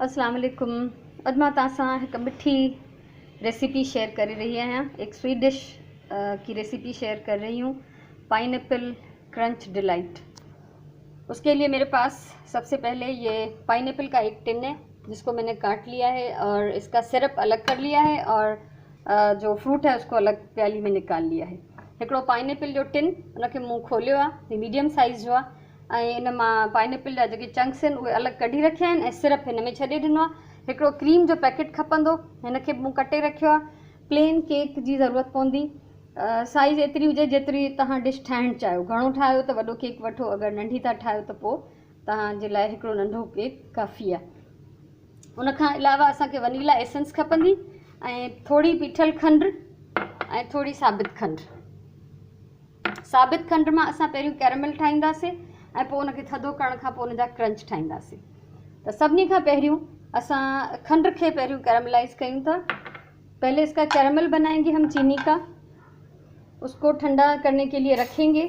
अस्सलाम वालेकुम। अॼु मां तव्हां सां हिकु मिठी रेसिपी शेयर करे रही आहियां। एक स्वीट डिश की रेसिपी शेयर कर रही हूँ, पाइनएप्पल क्रंच डिलाइट। उसके लिए मेरे पास सबसे पहले ये पाइनएप्पल का एक टिन है जिसको मैंने काट लिया है और इसका सिरप अलग कर लिया है और जो फ्रूट है उसको अलग प्याली में निकाल लिया है। हिकिड़ो पाइनएप्पल जो टिन उनखे मूं खोलियो आहे, मीडियम साइज़ जो आहे ऐं इन मां पाइनएप्पल जा जेके चंक्स आहिनि उहे अलॻि कढी रखिया आहिनि ऐं सिरप हिन में छॾे ॾिनो आहे। हिकिड़ो क्रीम जो पैकेट खपंदो, हिनखे मूं कटे रखियो आहे। प्लेन केक जी ज़रूरत पवंदी, साइज़ एतिरी हुजे जेतिरी तव्हां डिश ठाहिणु चाहियो। घणो ठाहियो त वॾो केक वठो, अगरि नंढी था ठाहियो त पोइ तव्हांजे लाइ हिकिड़ो नंढो केक काफ़ी आहे। उनखां अलावा असांखे वनीला एसेंस खपंदी ऐं थोरी पीठल खंडु ऐं थोरी साबित खंडु। साबित खंडु मां असां पहिरियों कैरमल ठाहींदासीं ऐं पोइ उनखे थधो करण खां पोइ उनजा क्रंच ठाहींदासीं। त सभिनी खां पहिरियों असां खंड खे पहिरियों कैरमलाइज़ कयूं था। पहले इसका कैरमल बनाएंगे हम चीनी का, उसको ठंडा करने के लिए रखेंगे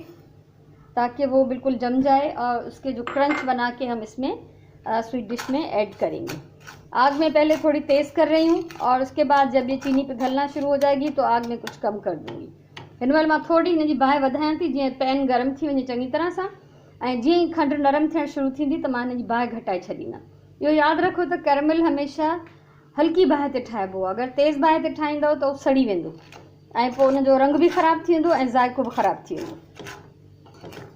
ताकि वो बिल्कुल जम जाए और उसके जो क्रंच बना के हम इसमें स्वीट डिश में ऐड करेंगे। आग में पहले थोड़ी तेज़ कर रही हूँ और उसके बाद जब ये चीनी पिघलना शुरू हो जाएगी तो आग में कुछ कम कर दूँगी। हिन महिल मां थोड़ी हिन जी बाहि वधायां थी जीअं पैन गरम थी वञे चङी तरह सां, ऐं जीअं ई खंडु नरम थियणु शुरू थींदी त मां हिन जी बाहि घटाए छॾींदमि। इहो यादि रखो त कैरमल हमेशह हल्की बाहि ते ठाहिबो आहे। अगरि तेज़ बाहि ते ठाहींदव त उहो सड़ी वेंदो ऐं पोइ उनजो रंग भी ख़राब थी वेंदो ऐं ज़ाइक़ो भी ख़राब थी वेंदो।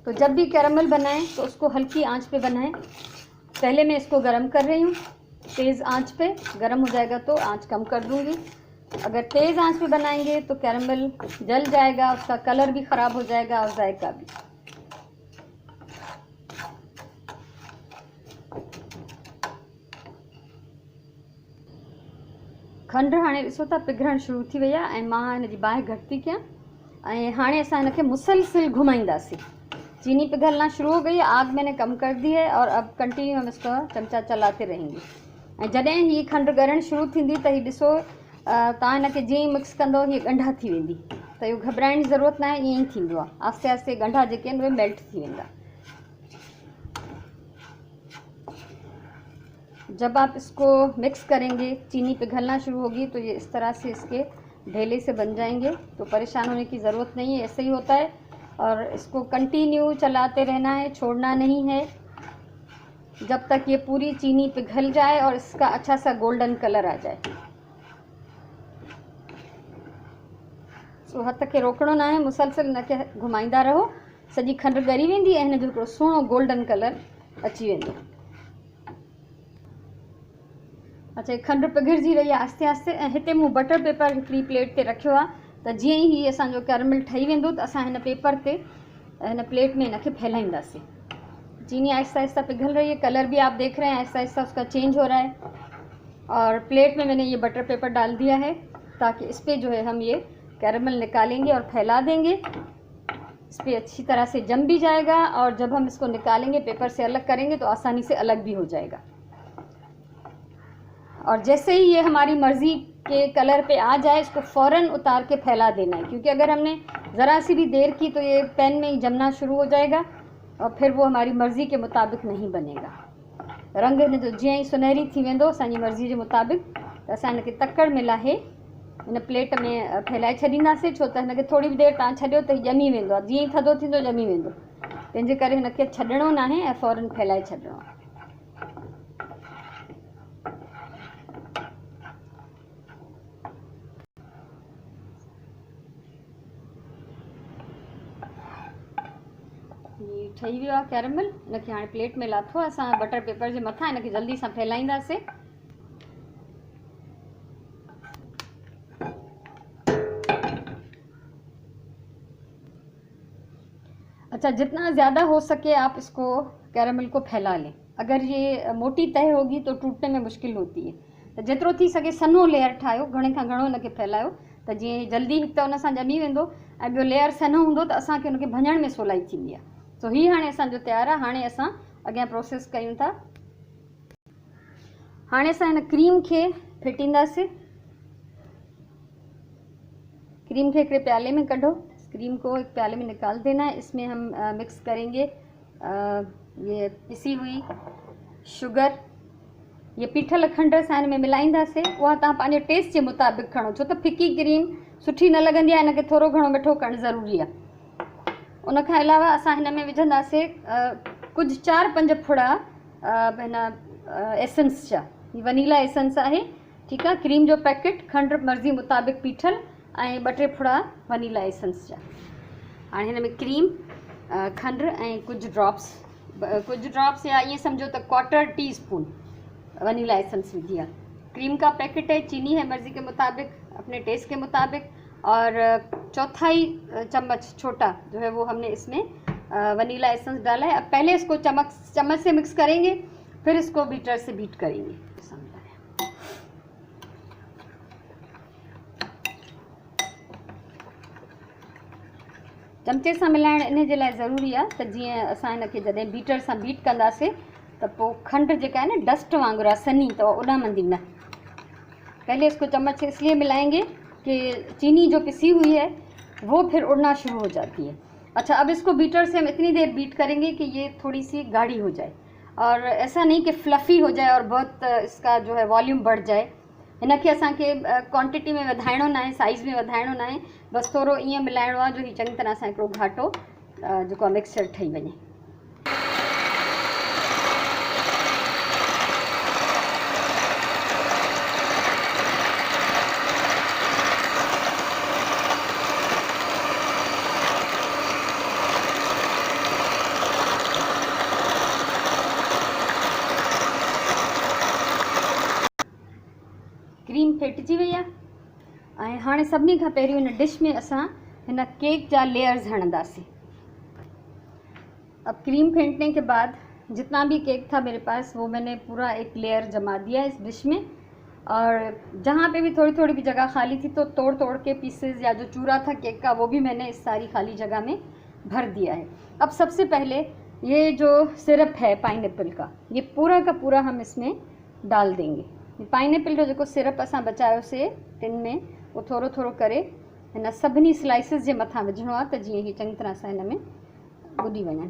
तो जब भी कैरमल बनाएं तो उसको हल्की आंच पे बनाएं। पहले मैं इसको गर्म कर रही हूँ तेज़ आंच पे, गर्म हो जाएगा तो आंच कम कर दूँगी। अगर तेज़ आंच पे बनाएंगे तो कैरमल जल जाएगा, उसका कलर भी ख़राब हो जाएगा और जायका भी। खंडु हाणे ॾिसो था पिघलणु शुरू थी वई आहे ऐं मां हिन जी बाहि घटि थी कयां ऐं हाणे असां हिनखे मुसलसिल घुमाईंदासीं। चीनी पिघलना शुरू हो गई, आग मैंने कम कर दी है और अब कंटिन्यू हम इसको चमचा चलाते रहेंगे। ऐं जॾहिं ही खंडु ॻरणु शुरू थींदी त ही ॾिसो तव्हां हिनखे जीअं ई मिक्स कंदो हीअ ॻंढा थी वेंदी। त इहो घबराइण जी ज़रूरत न आहे, ईअं ई थींदो आहे। आस्ते आस्ते ॻंढा जेके आहिनि उहे मेल्ट थी वेंदा। जब आप इसको मिक्स करेंगे, चीनी पिघलना शुरू होगी तो ये इस तरह से इसके ढेले से बन जाएंगे। तो परेशान होने की ज़रूरत नहीं है, ऐसे ही होता है और इसको कंटिन्यू चलाते रहना है, छोड़ना नहीं है जब तक ये पूरी चीनी पिघल जाए और इसका अच्छा सा गोल्डन कलर आ जाए। सो हथ खे रोकणो ना है, मुसलसिल हिनखे घुमाईंदा रहो। सॼी खंडु ॻरी वेंदी ऐं हिन जो हिकिड़ो सुहिणो गोल्डन कलर अची वेंदो। अच्छा, खंडु पिघिरजी रही आहे आस्ते आस्ते ऐं हिते मूं बटर पेपर हिकिड़ी प्लेट ते रखियो आहे त जीअं ई हीअ असांजो कैरमल ठही वेंदो त असां हिन पेपर ते हिन प्लेट में हिनखे फैलाईंदासीं। चीनी आहिस्ता आहिस्ता पिघल रही है, कलर भी आप देख रहे हैं आहिस्ता आहिस्ता उसका चेंज हो रहा है। और प्लेट में मैंने ये बटर पेपर डाल दिया है ताकि इस पर जो है हम ये कैरमल निकालेंगे और फैला देंगे। इस पर अच्छी तरह से जम भी जाएगा और जब हम इसको निकालेंगे पेपर से अलग करेंगे तो आसानी से अलग भी हो जाएगा। और जैसे ही ये हमारी मर्ज़ी के कलर पे आ जाए इसको फ़ौरन उतार के फैला देना है, क्योंकि अगर हमने ज़रा सी भी देर की तो ये पैन में ही जमना शुरू हो जाएगा और फिर वो हमारी मर्ज़ी के मुताबिक नहीं बनेगा। रंग हिन जो जीअं ई सुनहरी थी वेंदो असांजी मर्ज़ी जे मुताबिक त असां हिनखे तकड़ में लाहे हिन प्लेट में फैलाए छॾींदासीं। छो त हिनखे थोरी बि देरि तव्हां छॾियो त ॼमी वेंदो आहे, जीअं ई थधो थींदो ॼमी वेंदो। तंहिंजे करे हिनखे छॾिणो न आहे ऐं फ़ौरन फैलाए छॾिणो आहे। ये ठही वियो आहे कैरमल। हिनखे हाणे प्लेट में लाथो आहे असां बटर पेपर जे मथां। हिनखे जल्दी सां फैलाईंदासीं। अच्छा, जितना ज़्यादा हो सके आप इसको कैरमल को फैला लें। अगर ये मोटी तह होगी तो टूटने में मुश्किल होती है। तो जेतिरो थी सके सन्हो लेयर ठाहियो, घणे खां घणो हिनखे फैलायो त जीअं जल्दी हिकु त उन सां ॼमी वेंदो ऐं ॿियो लेयर सन्हो हूंदो त असांखे हुनखे भञण में सवलाई थींदी आहे। सो हीअ हाणे असांजो तयारु आहे। हाणे असां अॻियां प्रोसेस कयूं था। हाणे असां हिन क्रीम खे फिटींदासीं। क्रीम के हिकिड़े प्याले में कढो। क्रीम को एक प्याले में निकाल देना है। इसमें हम मिक्स करेंगे ये पिसी हुई शुगर ये पीठल खंड असां हिन में मिलाईंदासीं। उहा तव्हां पंहिंजे टेस्ट जे मुताबिक़ खणो, छो त फिकी क्रीम सुठी न लॻंदी आहे, हिनखे थोरो घणो मिठो करणु ज़रूरी आहे। उन खां अलावा असां हिन में विझंदासीं कुझु 4-5 फुड़ा हिन एसेंस जा। वनीला एसेंस आहे, ठीकु आहे। क्रीम जो पैकेट, खंड मर्ज़ी मुताबिक़ पीठल ऐं 2-3 फुड़ा वनीला एसेंस जा। हाणे हिन में क्रीम, खंड ऐं कुझु ड्रॉप्स या ईअं सम्झो त 1/4 टीस्पून वनीला एसेंस विझी आहे। क्रीम का पैकेट है, चीनी है मर्ज़ी के मुताबिक, अपने टेस्ट के मुताबिक, और 1/4 चम्मच छोटा जो है वो हमने इसमें वनीला एसेंस डाला है। अब पहले इसको चम्मच से मिक्स करेंगे, फिर इसको बीटर से बीट करेंगे। चमचे सां मिलाइण इन जे लाइ ज़रूरी आहे त जीअं असां हिनखे जॾहिं बीटर सां बीट कंदासीं त पोइ खंड जेका है ना डस्ट वांगुरु आहे, सनी, तो उॾामंदी न। पहले इसको चम्मच से इसलिए मिलाएंगे कि चीनी जो पिसी हुई है वो फिर उड़ना शुरू हो जाती है। अच्छा, अब इसको बीटर से हम इतनी देर बीट करेंगे कि ये थोड़ी सी गाढ़ी हो जाए, और ऐसा नहीं कि फ्लफ़ी हो जाए और बहुत इसका जो है वॉल्यूम बढ़ जाए। हिनखे असांखे क्वांटिटी में वधाइणो न आहे, साइज़ में वधाइणो न आहे, बसि थोरो ईअं मिलाइणो आहे जो ही चङी तरह सां हिकिड़ो घाटो जेको आहे मिक्सचर ठही वञे। क्रीम फेटिजी वई आहे ऐं हाणे सभिनी खां पहिरियों हिन डिश में असां हिन केक जा लेयर्स हणंदासीं। अब क्रीम फेंटने के बाद जितना भी केक था मेरे पास वो मैंने पूरा एक लेयर जमा दिया इस डिश में, और जहाँ पे भी थोड़ी थोड़ी भी जगह खाली थी तो तोड़ तोड़ के पीसेस या जो चूरा था केक का वो भी मैंने इस सारी खाली जगह में भर दिया है। अब सबसे पहले ये जो सिरप है पाइनएप्पल का, ये पूरा का पूरा हम इसमें डाल देंगे। पाइनएप्पल जो जेको सिरप असां बचायोसीं टिन में, वो थोरो थोरो करे हिन सभिनी स्लाइसिस जे मथां विझणो आहे त जीअं ही चङी तरह सां हिन में ॿुॾी वञनि।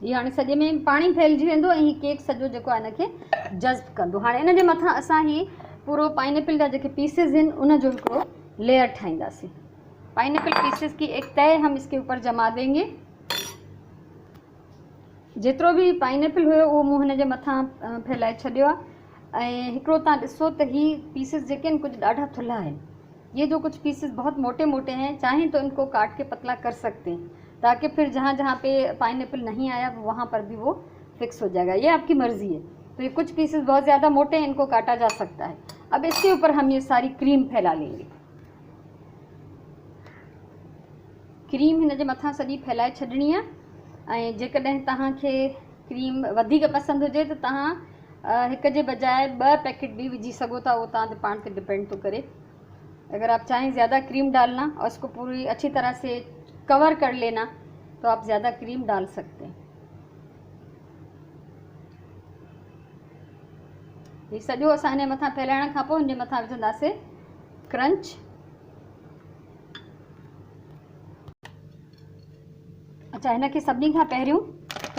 ये हाणे सॼे में पाणी फैलिजी वेंदो ऐं हीउ केक सॼो जेको आहे हिनखे जज़्ब कंदो। हाणे इन जे मथां असां ही पूरो पाइनएप्पल जा जेके पीसेस आहिनि उन जो हिकिड़ो लेयर ठाहींदासीं। पाइनएप्पल पीसेस की एक तय हम इसके ऊपर जमा देंगे। जेतिरो भी पाइनएप्पल हुयो उहो मूं हिन जे मथां फैलाए छॾियो आहे। ऐं हिकिड़ो तव्हां ॾिसो त ही पीसेस जेके आहिनि कुछ ॾाढा थुल्हा आहिनि। ये जो कुछ पीसेस बहुत मोटे मोटे हैं, चाहें तो इनको काट के पतला कर सकते हैं, ताकि फिर जहाँ जहाँ पे पाइनएप्पल नहीं आया वहाँ पर भी वो फिक्स हो जाएगा। ये आपकी मर्ज़ी है। तो ये कुछ पीसेस बहुत ज़्यादा मोटे हैं, इनको काटा जा सकता है। अब इसके ऊपर हम ये सारी क्रीम फैला लेंगे। क्रीम हिन जे मथां सॼी फैलाए छॾणी आहे। ऐं जेकॾहिं तव्हांखे क्रीम वधीक पसंदि हुजे त तव्हां हिक जे बजाय 2 पैकेट भी विझी सघो था, वो तव्हां ते पाण ते डिपेंड थो करे। अगर आप चाहें ज़्यादा क्रीम डालना और इसको पूरी अच्छी तरह से कवर कर लेना तो आप ज़्यादा क्रीम डाल सकते हैं। ये सॼो असां हिन मथां फैलाइण खां पोइ हिन जे मथां विझंदासीं क्रंच। अच्छा, हिनखे सभिनी खां पहिरियों त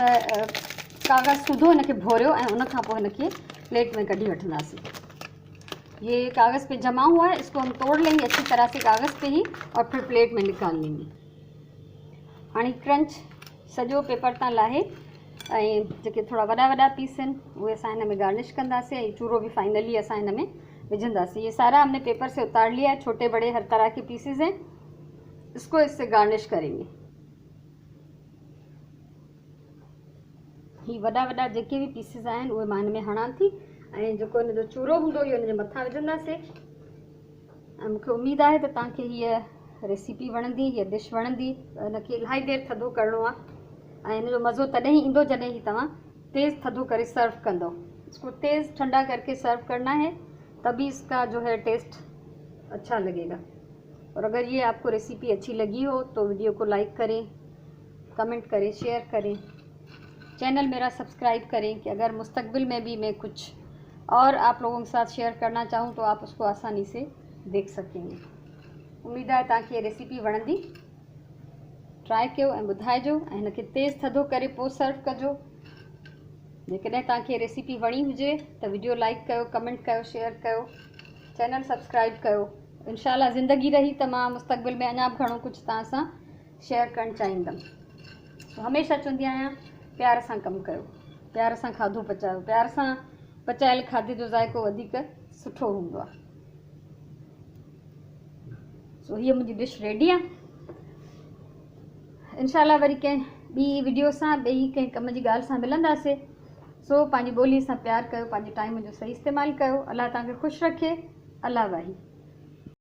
कागज़ सूधो हिनखे भोरियो ऐं उन खां पोइ हिनखे प्लेट में कढी वठंदासीं। ये कागज़ पे जमा हुआ है, इसको हम तोड़ लेंगे अच्छी तरह से कागज़ पे ही और फिर प्लेट में निकाल लेंगे। हाणे क्रंच सॼो पेपर तां लाहे ऐं जेके थोड़ा वॾा वॾा पीस आहिनि उहे असां हिन में गार्निश कंदासीं ऐं चूरो भी फाइनली असां हिन में विझंदासीं। ये सारा हमने पेपर से उतार लिया है, छोटे बड़े हर तरह के पीसेस हैं। इसको इससे गार्निश करेंगे। ही वॾा वॾा जेके भी पीसेस आहिनि उहे मां हिन में हणां थी ऐं जेको हिन जो चूरो हूंदो इहो हिन जे मथां विझंदासीं। ऐं मूंखे उमेदु आहे त तव्हांखे हीअ रेसिपी वणंदी, हीअ डिश वणंदी। हिनखे इलाही देरि थधो करिणो आहे ऐं हिन जो मज़ो तॾहिं ई ईंदो जॾहिं ही तव्हां तेज़ थधो करे सर्व कंदो। इसको तेज़ ठंडा करके सर्व करना है, तभी इसका जो है टेस्ट अच्छा लगेगा। और अगर ये आपको रेसिपी अच्छी लगी हो तो वीडियो को लाइक करें, कमेंट करें, शेयर करें, चैनल मेरा सब्सक्राइब करें कि अगर मुस्तकबिल में भी मैं कुछ और आप लोगों के साथ शेयर करना चाहूँ तो आप उसको आसानी से देख सकेंगे। उम्मीद आहे तव्हांखे ये रेसिपी वणंदी। ट्राई कयो ऐं ॿुधाइजो ऐं हिनखे तेज़ थधो करे पोइ सर्व कजो। जेकॾहिं तव्हांखे रेसिपी वणी हुजे त वीडियो लाइक कयो, कमेंट कयो, शेयर कयो, चैनल सब्सक्राइब कयो। इंशाल्लाह ज़िंदगी रही त मां मुस्तक़बिल में अञा बि घणो कुझु तव्हां सां शेयर करणु चाहींदमि। हमेशह चवंदी आहियां प्यार सां कमु कयो, प्यार सां खाधो पचायो, प्यार सां पचायल खाधे जो ज़ाइको वधीक सुठो हूंदो आहे। सो हीअ मुंहिंजी डिश रेडी आहे। इंशाल्लाह वरी कंहिं ॿी वीडियो सां ॿई कंहिं कम जी ॻाल्हि सां मिलंदासीं। सो पंहिंजी ॿोलीअ सां प्यार कयो, पंहिंजे टाइम जो सही इस्तेमालु कयो। अल्लाह तव्हांखे ख़ुशि रखे। अल्लाह वाही।